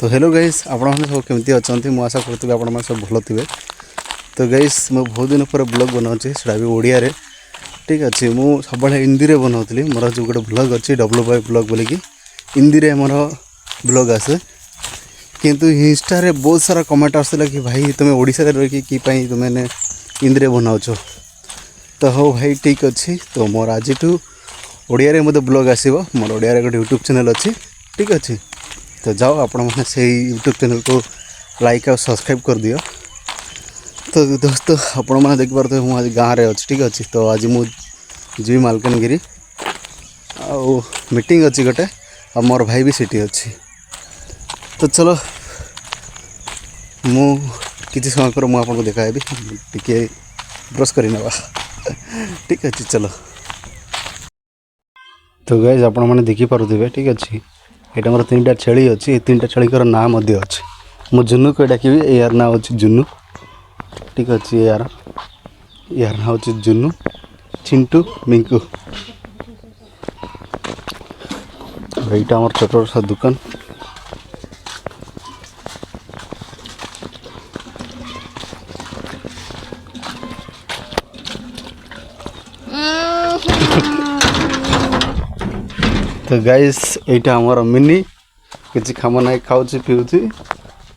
तो hello guys आपण सब केमती अच्छा मुझे आशा करूँ आप सब भल थे। तो गाइस मैं बहुत दिन पर ब्लॉग बनाऊँगी से भी ओडिया रे ठीक अच्छे। मुझे सब हिंदी में बनाऊली मोर जो गोटे ब्लॉग अच्छी डब्ल्यू ब्लॉग बोलिकी हिंदी में मोर ब्लॉग आसे किंतु इंस्टा रे बहुत सारा कमेंट आसला कि भाई तुम्हें ओडिशा रे रही कि तुमने हिंदी में बनाऊच। तो हाँ भाई ठीक अच्छे। तो मोर आज ओडिया रे मत ब्लॉग आसो मोर ओडिया रे गोटे यूट्यूब चैनल अच्छी ठीक अच्छे। तो जाओ आपण मैंने से यूट्यूब चैनल को लाइक और सब्सक्राइब कर दियो। तो दोस्तों आपण मैंने देख पारे मुझे आज गाँव में अच्छी ठीक अच्छे। तो आज मुझे जी मालकानगिरी आ मीटिंग अच्छी गोटे आ मोर भाई भी सीटी अच्छी। तो चलो मु किसी समय पर मुझे देखाबी टी ब्रश कर नवा ठीक अच्छे। चलो तो गाइस आपण मैंने देखी पारे ठीक अच्छे। यहाँ मोर 3टा छेली अच्छी 3टा छेलीकर नाँ अच्छी। मु जुनू को डाकि यार ना अच्छे जुनू ठीक अच्छे। यार ना हूँ जुनू चिंटू मिंकू। यहाँ आम छोट सा दुकान। तो गाइस यहाँ आमर मिनी किसी खाम ना खाऊँ पीऊँ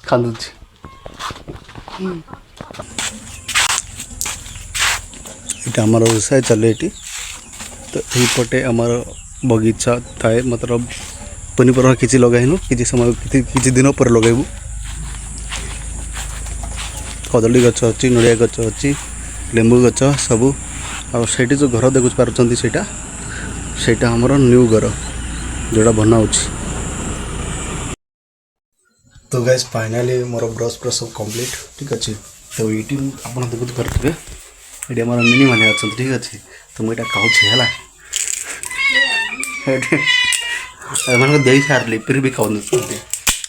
खादुची। ये आमर व्यवसाय चले ये। तो यहीपटे आमर बगीचा थाए मतलब पनीपरिया किसी लगाइनु किसी समय किसी दिन पर लगेबू। कदली गछ अच्छी नड़िया गछ अच्छी लेंबू गछ सबू आठ जो घर देखु पार्टी सेटा आमर न्यू घर जोड़ा बनाऊँ। तो गाइस फाइनाली मोर ब्रश ब्रश सब कंप्लीट ठीक अच्छे। तो ये आप देखु पारे ये आम मिनी मैंने अच्छा ठीक अच्छे। तो मुझे खाऊँ है दे सारे फिर भी खाऊ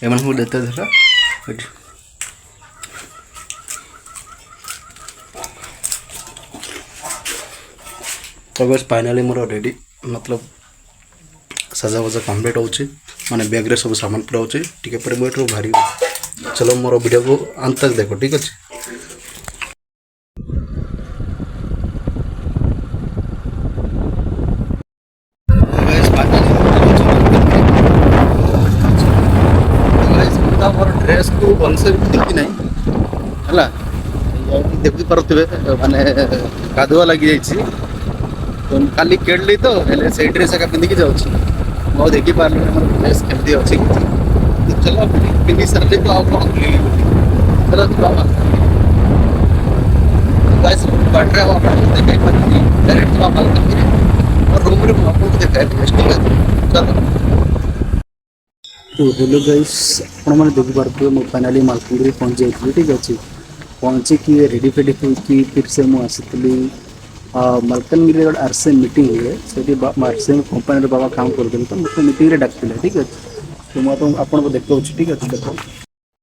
एम देते धर। तो गाइस फाइनाली मोर रेडी मतलब सजा वजा कम्प्लीट होची माने बैग रे सब सामान पूरा होची टिके पर मुझे भारी। चलो मोर वीडियो को अंत तक देखो ठीक अच्छे। ड्रेस को भलसे ठीक ना है देखी पारे माने गाधुआ लगी जाइए। तो खाली केली तो से ड्रेस एका पिंधिकी जाऊँगी मुझे देखी पारे ड्रेस केमती अच्छी। तो चलो पिंधि सारे तो आप चलो बाटे डायरेक्ट और रूम रे आपको देखा चलो। तो हेलो गाइस आप देखी पारे मुझे फाइनाली मालकानगिरी पहुँच जाइए ठीक अच्छे। पहुँचिकी रेडी फेडी होगी फिर से मुझे मालकानगिरी गोटे आरसीए मीटिंग हुए से आरसीए कंपानी बाबा काम करते तो मुझे मीटिंग डाकते ठीक अच्छे। तो मुझे आपको देखा ठीक अच्छे।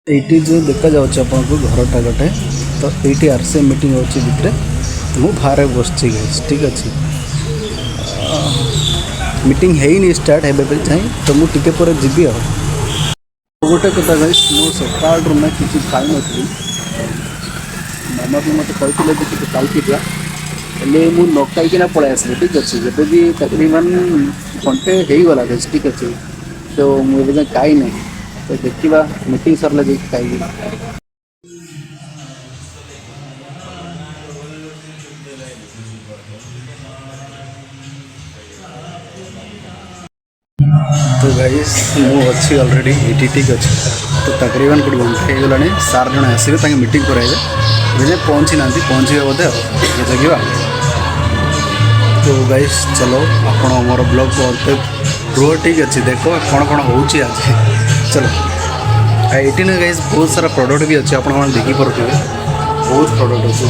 देख ये जो देखा आपको घरटा गोटे तो ये आरसीए मीटिंग होची भितर मुझे बाहर बस ठीक अच्छे। मीटिंग है नहीं स्टार्ट है जाए तो मुझे टिके पर जीवी आ गोटे कथा गाइस मो सकाल मैं किसी खाई नी मामा भी मत कहते कि खाई जा मुझे न खाईकिना पलि आसली ठीक अच्छे। जब भी तकरीबन घंटे हो गला ठीक अच्छे। तो मुझे खाई ना तो देखा मीटिंग सरला जा खाई। तो गाइस मु अच्छी ऑलरेडी ये ठीक अच्छे। तो तकरीबन गोटे घंटे हो गला सार जन आसवे मीटिंग कराइबे मुझे पहुँची ना पहुँचे बोधे जगह। तो गाइस चलो आप मोर ब्लॉग को अंत रुह ठीक अच्छे देखो कौन कौन हो आज। चलो ये ना गाइस बहुत सारा प्रोडक्ट भी अच्छे आप देखी पारे बहुत प्रोडक्ट अच्छे।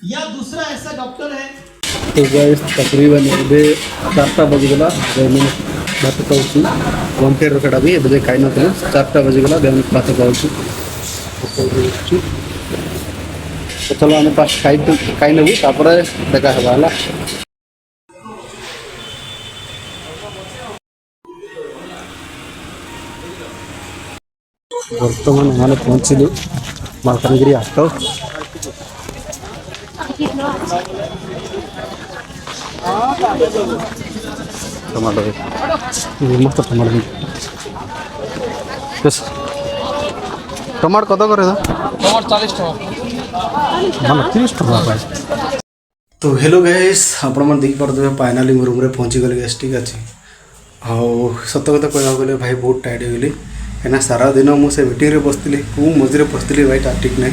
या दूसरा ऐसा डॉक्टर है। तो गाइस तकरीबन 4टा बजगला भात खाऊँ ओमफेयर रखा भी एवं खाई नी 4टा बजीगला भात खाऊँ तो चलो आम फास्ट खाई नेबू तापर देखा है बर्तमान मैंने पहुँचलु मालकानगिरी हाट टमाटो मस्त टमाटो टमाटो कत करे टमाटर 40 टका भल 30 टका पाए तो हेलो गाइस आपण मन देख पारे फाइनाली मो रूम रे पहुँची गली गैस ठीक अच्छे आउ सत कथा कहवा गले भाई बहुत टायर्ड हो गली कहीं सारा दिन मुझे मीटिंग रे बसती को मझे बसती भाई ठीक ना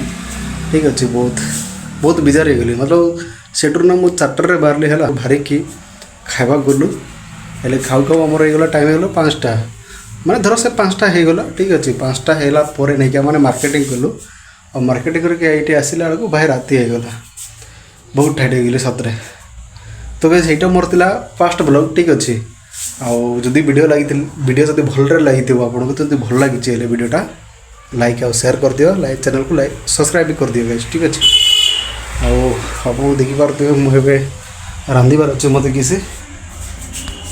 ठीक अच्छे बहुत बेजार हो गली मतलब सेठू ना मुझे 4टारे बाहरली है बाहरिकी खावा गलु हेल्ले खाऊ खाऊ आमर होगा टाइम होगा 5टा माने धर से 5टा होगला ठीक अच्छे 5टा है नहीं मैंने मार्केटिंग कलु और मार्केटिंग करके ये आसला बेलू भाई राति होगला बहुत टाइट हो गली सतरे तो गाइस ये मोर तिला फास्ट ब्लॉग ठीक अच्छे आउ जदि वीडियो लगी वीडियो जब भल लगी आपको जब भल लगी वीडियोटा लाइक और शेयर कर दियो लाइक चैनल को लाइक सब्सक्राइब भी कर दियो गाइस ठीक अच्छे आप देखिपे मुझे रांधिबार अच्छे मत किसी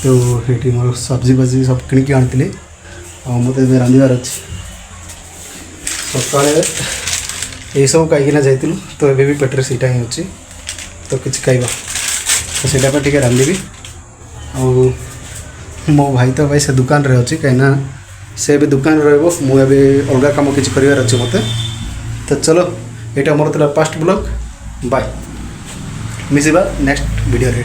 तो ये मोर सब्जी बजी सब किणिकी आनी मत रांधिबार अच्छे सकाଳେ यही सब खाइकिना जाइलु तो ये भी पेटर सीटा ही अच्छी तो किसी खाइबा तो सीटा टे रांधि मो भाई तो भाई से दुकान रे अच्छी कहीं से भी दुकान मुझे अलग कम किसी कर अच्छे मत तो चलो यहाँ मोर फास्ट ब्लॉग बाय मिसिबा नेक्स्ट वीडियो रे।